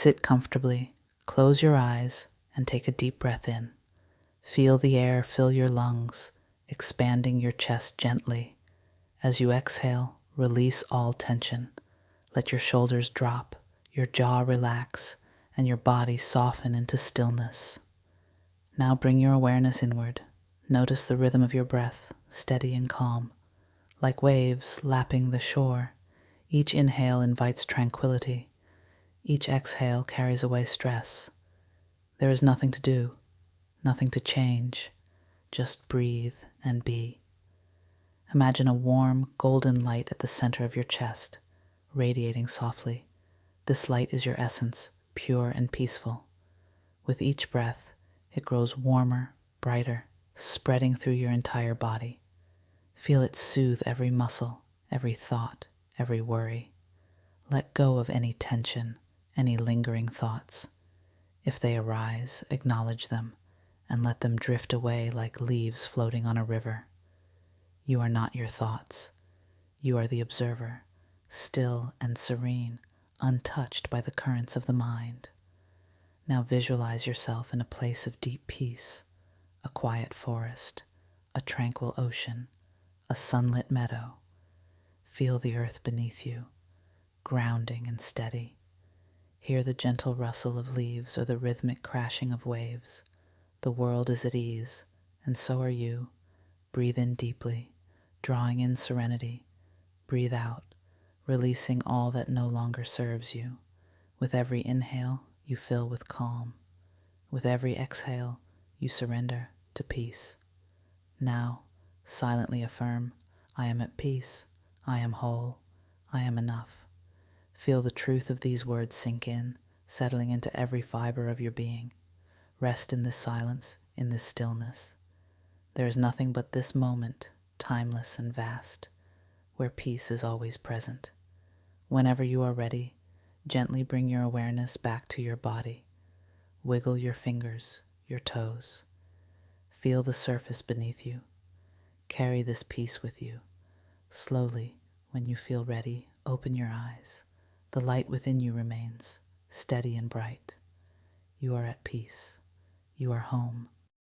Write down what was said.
Sit comfortably, close your eyes, and take a deep breath in. Feel the air fill your lungs, expanding your chest gently. As you exhale, release all tension. Let your shoulders drop, your jaw relax, and your body soften into stillness. Now bring your awareness inward. Notice the rhythm of your breath, steady and calm. Like waves lapping the shore, each inhale invites tranquility. Each exhale carries away stress. There is nothing to do, nothing to change. Just breathe and be. Imagine a warm, golden light at the center of your chest, radiating softly. This light is your essence, pure and peaceful. With each breath, it grows warmer, brighter, spreading through your entire body. Feel it soothe every muscle, every thought, every worry. Let go of any tension, any lingering thoughts. If they arise, acknowledge them and let them drift away like leaves floating on a river. You are not your thoughts. You are the observer, still and serene, untouched by the currents of the mind. Now visualize yourself in a place of deep peace, a quiet forest, a tranquil ocean, a sunlit meadow. Feel the earth beneath you, grounding and steady. Hear the gentle rustle of leaves or the rhythmic crashing of waves. The world is at ease, and so are you. Breathe in deeply, drawing in serenity. Breathe out, releasing all that no longer serves you. With every inhale, you fill with calm. With every exhale, you surrender to peace. Now, silently affirm, I am at peace, I am whole, I am enough. Feel the truth of these words sink in, settling into every fiber of your being. Rest in this silence, in this stillness. There is nothing but this moment, timeless and vast, where peace is always present. Whenever you are ready, gently bring your awareness back to your body. Wiggle your fingers, your toes. Feel the surface beneath you. Carry this peace with you. Slowly, when you feel ready, open your eyes. The light within you remains, steady and bright. You are at peace. You are home.